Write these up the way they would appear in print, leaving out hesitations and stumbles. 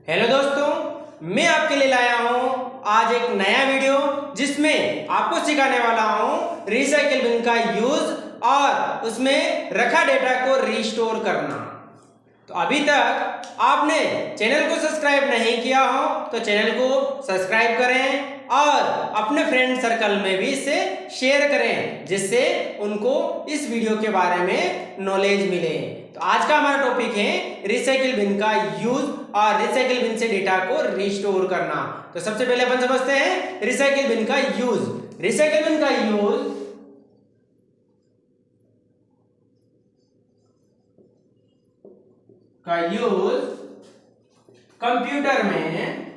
Hello दोस्तों, मैं आपके लिए लाया हूं आज एक नया वीडियो जिसमें आपको सिखाने वाला हूं रिसाइकिल बिन का यूज और उसमें रखा डेटा को रिस्टोर करना। तो अभी तक आपने चैनल को सब्सक्राइब नहीं किया हो तो चैनल को सब्सक्राइब करें और अपने फ्रेंड सर्कल में भी इसे शेयर करें जिससे उनको इस वीडियो के बारे में नॉलेज मिले। तो आज का हमारा टॉपिक है रिसाइकिल बिन का यूज और रिसाइकिल बिन से डेटा को रिस्टोर करना। तो सबसे पहले अपन समझते हैं रिसाइकिल बिन का यूज। रिसाइकिल बिन का यूज कंप्यूटर में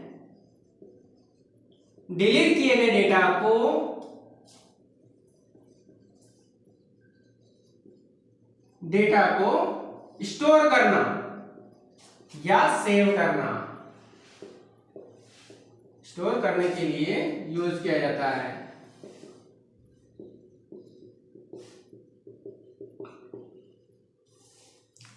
डिलीट किए गए डेटा को स्टोर करना या सेव करना, स्टोर करने के लिए यूज किया जाता है।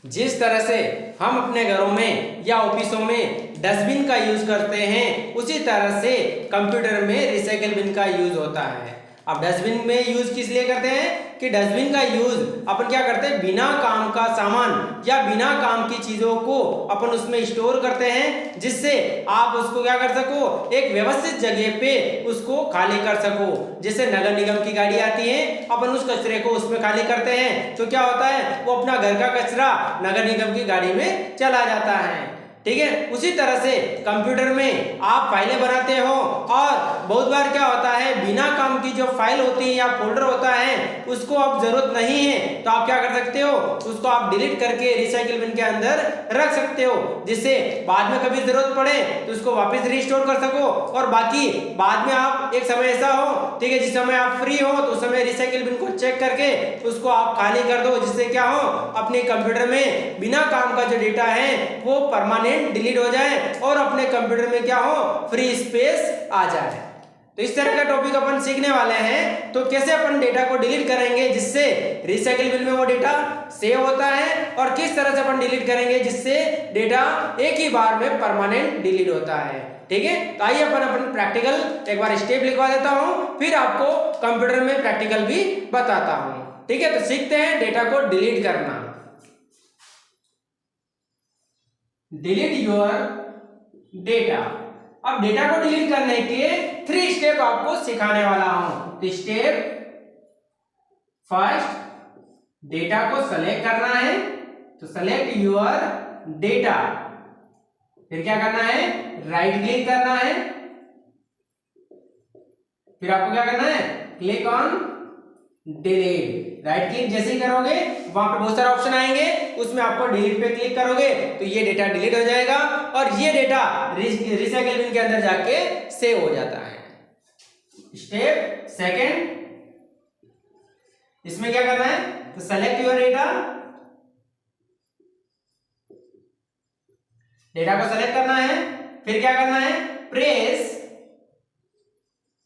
जिस तरह से हम अपने घरों में या ऑफिसों में डस्टबिन का यूज करते हैं उसी तरह से कंप्यूटर में रिसाइकिल बिन का यूज होता है। अब डस्टबिन में यूज किस लिए करते हैं कि डस्टबिन का यूज अपन क्या करते हैं, बिना काम का सामान या बिना काम की चीजों को अपन उसमें स्टोर करते हैं जिससे आप उसको क्या कर सको, एक व्यवस्थित जगह पे उसको खाली कर सको। जैसे नगर निगम की गाड़ी आती है, अपन उस कचरे को उसमें खाली करते हैं तो क्या होता है, वो अपना घर का कचरा नगर निगम की गाड़ी में चला जाता है। ठीक है, उसी तरह से कंप्यूटर में आप फाइलें बनाते हो और बहुत बार क्या होता है, बिना काम की जो फाइल होती है या फोल्डर होता है उसको अब जरूरत नहीं है तो आप क्या कर सकते हो, उसको आप डिलीट करके रिसाइकिल बिन के अंदर रख सकते हो जिससे बाद में कभी जरूरत पड़े तो उसको वापस रिस्टोर कर सको। और बाकी बाद में आप एक समय ऐसा हो, ठीक है, जिस समय आप फ्री हो तो उस समय रिसाइकिल बिन को चेक करके उसको आप खाली कर दो जिससे क्या हो, अपने कंप्यूटर में बिना काम का जो डेटा है वो परमानेंट डिलीट हो जाए और अपने कंप्यूटर में क्या हो, फ्री स्पेस आ जाए। तो इस तरह का टॉपिक अपन सीखने वाले हैं। तो कैसे अपन डेटा को डिलीट करेंगे जिससे रिसाइकिल बिन में वो डेटा सेव होता है और किस तरह से अपन डिलीट करेंगे जिससे डेटा एक ही बार में परमानेंट डिलीट होता है। ठीक है, तो आइए अपन प्रैक्टिकल एक बार स्टेप लिखवा देता हूं, फिर आपको कंप्यूटर में प्रैक्टिकल भी बताता हूं। ठीक है, तो सीखते हैं डेटा को डिलीट करना। Delete your data. अब डेटा को डिलीट करने के 3 स्टेप आपको सिखाने वाला हूं। स्टेप फर्स्ट, डेटा को सेलेक्ट करना है तो सेलेक्ट योर डेटा। फिर क्या करना है, राइट क्लिक करना है। फिर आपको क्या करना है, click on delete. Right click जैसे ही करोगे वहां पे बहुत सारे ऑप्शन आएंगे, उसमें आपको डिलीट पे क्लिक करोगे तो ये डेटा डिलीट हो जाएगा और ये डेटा रिसाइकिल बिन के अंदर जाके सेव हो जाता है। स्टेप सेकंड, इसमें क्या करना है, तो सेलेक्ट योर डेटा। डेटा को सेलेक्ट करना है, फिर क्या करना है, प्रेस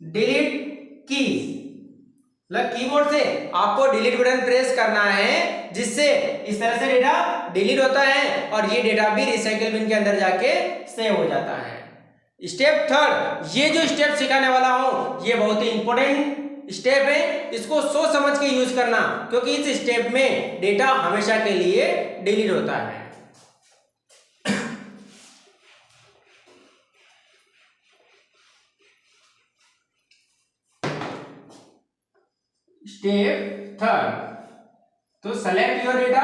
डिलीट कीज। मतलब कीबोर्ड से आपको डिलीट बटन प्रेस करना है जिससे इस तरह से डेटा डिलीट होता है और ये डेटा भी रिसाइकिल बिन के अंदर जाके सेव हो जाता है। स्टेप थर्ड, ये जो स्टेप सिखाने वाला हूं ये बहुत ही इंपॉर्टेंट स्टेप है, इसको सोच समझ के यूज करना क्योंकि इस स्टेप में डेटा हमेशा के लिए डिलीट होता है। स्टेप थर्ड, तो सेलेक्ट योर डेटा।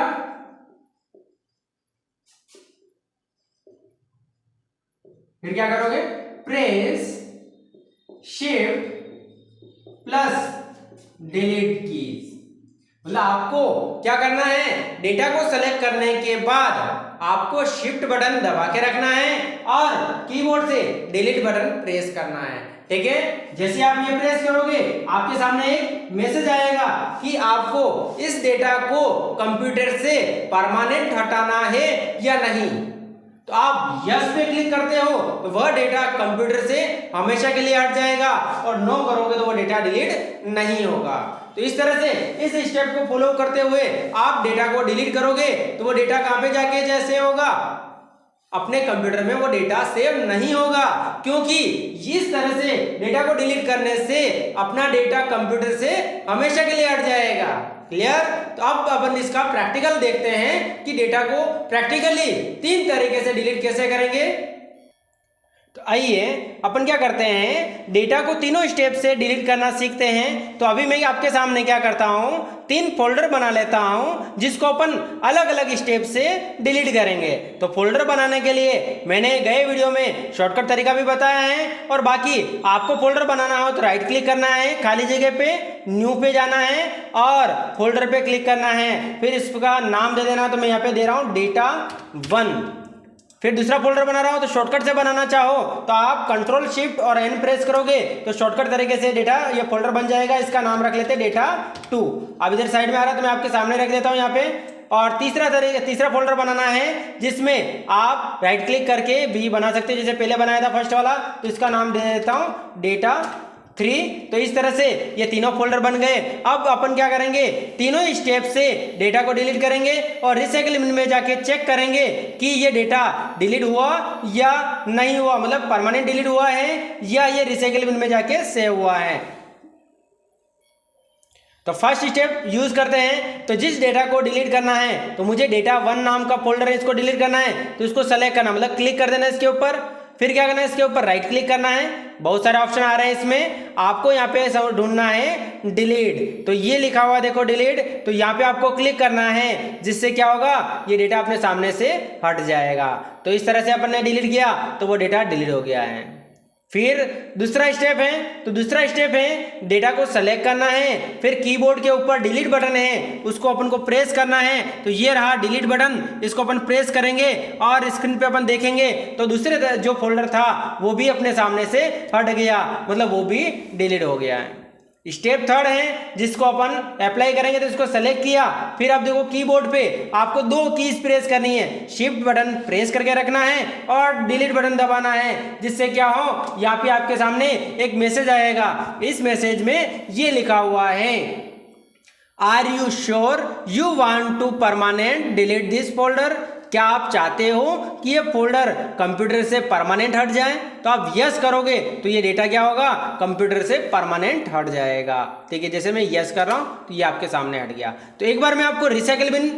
फिर क्या करोगे, press shift plus delete keys. मतलब आपको क्या करना है, डेटा को सेलेक्ट करने के बाद आपको शिफ्ट बटन दबा के रखना है और कीबोर्ड से डिलीट बटन प्रेस करना है। ठीक है, जैसे आप ये प्रेस करोगे आपके सामने एक मैसेज आएगा कि आपको इस डेटा को कंप्यूटर से परमानेंट हटाना है या नहीं। तो आप यस पे क्लिक करते हो तो वह डेटा कंप्यूटर से हमेशा के लिए हट जाएगा और नो करोगे तो वह डेटा डिलीट नहीं होगा। तो इस तरह से इस स्टेप को फॉलो करते हुए आप डेटा को डिलीट करोगे तो वो डेटा कहां पे जाके जैसे होगा, अपने कंप्यूटर में वो डेटा सेव नहीं होगा, क्योंकि इस तरह से डेटा को डिलीट करने से अपना डेटा कंप्यूटर से हमेशा के लिए हट जाएगा। क्लियर? तो अब अपन इसका प्रैक्टिकल देखते हैं कि डेटा को प्रैक्टिकली 3 तरीके से डिलीट कैसे करेंगे। तो आइए अपन क्या करते हैं, डेटा को तीनों स्टेप से डिलीट करना सीखते हैं। तो अभी मैं आपके सामने क्या करता हूं, 3 फोल्डर बना लेता हूं जिसको अपन अलग अलग स्टेप से डिलीट करेंगे। तो फोल्डर बनाने के लिए मैंने गए वीडियो में शॉर्टकट तरीका भी बताया है, और बाकी आपको फोल्डर बनाना हो तो राइट क्लिक करना है, खाली जगह पे न्यू पे जाना है और फोल्डर पे क्लिक करना है, फिर इसका नाम दे देना। तो मैं यहाँ पे दे रहा हूँ डेटा 1। फिर दूसरा फोल्डर बना रहा हूं, तो शॉर्टकट से बनाना चाहो तो आप कंट्रोल शिफ्ट और एन प्रेस करोगे तो शॉर्टकट तरीके से डेटा ये फोल्डर बन जाएगा। इसका नाम रख लेते हैं डेटा 2। अब इधर साइड में आ रहा है तो मैं आपके सामने रख देता हूं यहाँ पे। और तीसरा फोल्डर बनाना है जिसमें आप राइट क्लिक करके भी बना सकते हैं, जैसे पहले बनाया था फर्स्ट वाला। तो इसका नाम दे देता हूं डेटा 3। तो इस तरह से ये तीनों फोल्डर बन गए। अब अपन क्या करेंगे, तीनों स्टेप से डेटा को डिलीट करेंगे और रिसाइकल बिन में जाके चेक करेंगे कि ये डेटा डिलीट हुआ या नहीं हुआ, मतलब परमानेंट डिलीट हुआ है या ये रिसाइकल बिन में जाके सेव हुआ है। तो फर्स्ट स्टेप यूज करते हैं। तो जिस डेटा को डिलीट करना है, तो मुझे डेटा 1 नाम का फोल्डर है, इसको डिलीट करना है। तो इसको सेलेक्ट करना, मतलब क्लिक कर देना इसके ऊपर। फिर क्या करना है, इसके ऊपर राइट क्लिक करना है। बहुत सारे ऑप्शन आ रहे हैं इसमें, आपको यहाँ पे ढूंढना है डिलीट। तो ये लिखा हुआ देखो डिलीट, तो यहाँ पे आपको क्लिक करना है, जिससे क्या होगा, ये डेटा अपने सामने से हट जाएगा। तो इस तरह से अपन ने डिलीट किया तो वो डेटा डिलीट हो गया है। फिर दूसरा स्टेप है, तो दूसरा स्टेप है डेटा को सेलेक्ट करना है, फिर कीबोर्ड के ऊपर डिलीट बटन है उसको अपन को प्रेस करना है। तो ये रहा डिलीट बटन, इसको अपन प्रेस करेंगे और स्क्रीन पे अपन देखेंगे तो दूसरे जो फोल्डर था वो भी अपने सामने से हट गया, मतलब वो भी डिलीट हो गया है। स्टेप थर्ड है जिसको अपन अप्लाई करेंगे। तो इसको सेलेक्ट किया, फिर आप देखो कीबोर्ड पे आपको 2 कीज प्रेस करनी है, शिफ्ट बटन प्रेस करके रखना है और डिलीट बटन दबाना है, जिससे क्या हो, यहाँ पे आपके सामने एक मैसेज आएगा। इस मैसेज में ये लिखा हुआ है, are you sure you want to permanent delete this folder. क्या आप चाहते हो कि ये फोल्डर कंप्यूटर से परमानेंट हट जाए? तो आप यस करोगे तो ये डेटा क्या होगा, कंप्यूटर से परमानेंट हट जाएगा। ठीक है, जैसे मैं यस कर रहा हूं तो ये आपके सामने हट गया। तो एक बार मैं आपको रिसाइकल बिन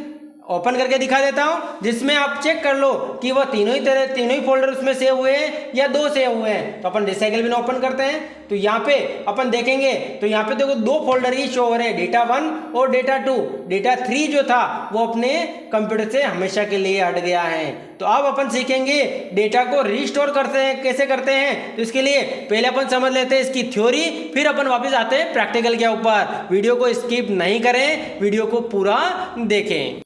ओपन करके दिखा देता हूं, जिसमें आप चेक कर लो कि वो तीनों ही फोल्डर उसमें सेव हुए हैं या 2 सेव हुए हैं। तो अपन रिसाइकल बिन ओपन करते हैं, तो यहाँ पे अपन देखेंगे तो यहाँ पे देखो 2 फोल्डर ही शो हो रहे हैं, डेटा 1 और डेटा 2। डेटा 3 जो था वो अपने कंप्यूटर से हमेशा के लिए हट गया है। तो अब अपन सीखेंगे डेटा को रिस्टोर करते हैं, कैसे करते हैं। तो इसके लिए पहले अपन समझ लेते हैं इसकी थ्योरी, फिर अपन वापस आते हैं प्रैक्टिकल के ऊपर। वीडियो को स्किप नहीं करें, वीडियो को पूरा देखें।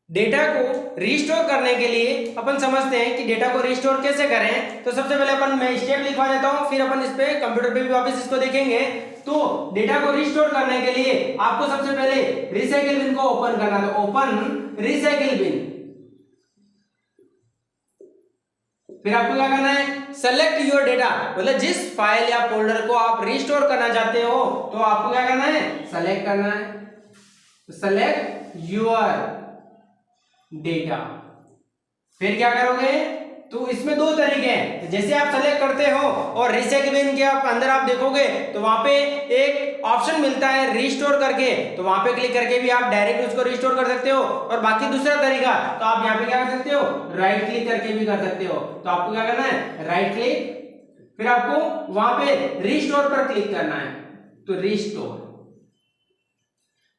डेटा को रिस्टोर करने के लिए अपन समझते हैं कि डेटा को रिस्टोर कैसे करें। तो सबसे पहले अपन मैं स्टेप लिखवा देता हूं, फिर अपन इस पे कंप्यूटर पे भी वापस इसको देखेंगे। तो डेटा को रिस्टोर करने के लिए आपको सबसे पहले रिसाइकल बिन को ओपन करना है। तो ओपन रिसाइकल बिन, फिर आपको क्या करना है, सेलेक्ट योर डेटा, मतलब जिस फाइल या फोल्डर को आप रिस्टोर करना चाहते हो तो आपको क्या करना है, सेलेक्ट करना है। सेलेक्ट योर डेटा, फिर क्या करोगे, तो इसमें 2 तरीके हैं। जैसे आप सेलेक्ट करते हो और रिसाइकल बिन के आप अंदर आप देखोगे तो वहां पे एक ऑप्शन मिलता है रिस्टोर करके, तो वहां पे क्लिक करके भी आप डायरेक्ट उसको रिस्टोर कर सकते हो। और बाकी दूसरा तरीका, तो आप यहाँ पे क्या कर सकते हो, राइट क्लिक करके भी कर सकते हो। तो आपको क्या करना है, राइट क्लिक, फिर आपको वहां पे रिस्टोर पर क्लिक करना है, तो रिस्टोर।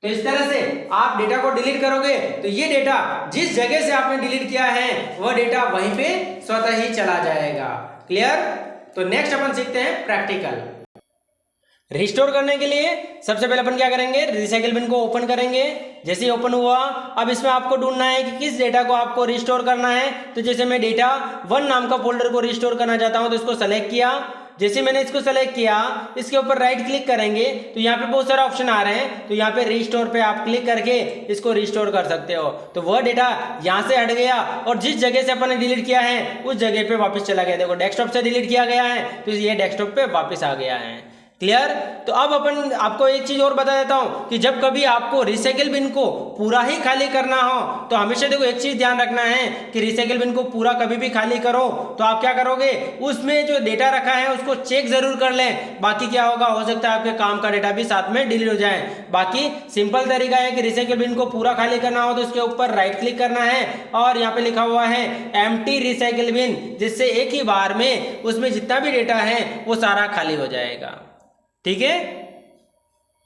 तो इस तरह से आप डेटा को डिलीट करोगे तो ये डेटा जिस जगह से आपने डिलीट किया है वह डेटा वहीं पे स्वतः ही चला जाएगा। क्लियर? तो नेक्स्ट अपन सीखते हैं प्रैक्टिकल। रिस्टोर करने के लिए सबसे पहले अपन क्या करेंगे, रिसाइकल बिन को ओपन करेंगे। जैसे ही ओपन हुआ, अब इसमें आपको ढूंढना है कि किस डेटा को आपको रिस्टोर करना है। तो जैसे मैं डेटा 1 नाम का फोल्डर को रिस्टोर करना चाहता हूं, तो इसको सेलेक्ट किया। जैसे मैंने इसको सेलेक्ट किया, इसके ऊपर राइट क्लिक करेंगे तो यहाँ पे बहुत सारे ऑप्शन आ रहे हैं। तो यहाँ पे रिस्टोर पे आप क्लिक करके इसको रिस्टोर कर सकते हो। तो वह डेटा यहाँ से हट गया और जिस जगह से अपन ने डिलीट किया है उस जगह पे वापस चला गया। देखो डेस्कटॉप से डिलीट किया गया है तो ये डेस्कटॉप पे वापस आ गया है। क्लियर। तो अब अपन आपको एक चीज और बता देता हूं कि जब कभी आपको रिसाइकिल बिन को पूरा ही खाली करना हो तो हमेशा देखो एक चीज ध्यान रखना है कि रिसाइकिल बिन को पूरा कभी भी खाली करो तो आप क्या करोगे, उसमें जो डेटा रखा है उसको चेक जरूर कर लें। बाकी क्या होगा, हो सकता है आपके काम का डेटा भी साथ में डिलीट हो जाए। बाकी सिंपल तरीका है कि रिसाइकिल बिन को पूरा खाली करना हो तो उसके ऊपर राइट क्लिक करना है और यहाँ पे लिखा हुआ है एम्प्टी रिसाइकिल बिन, जिससे एक ही बार में उसमें जितना भी डेटा है वो सारा खाली हो जाएगा। ठीक है।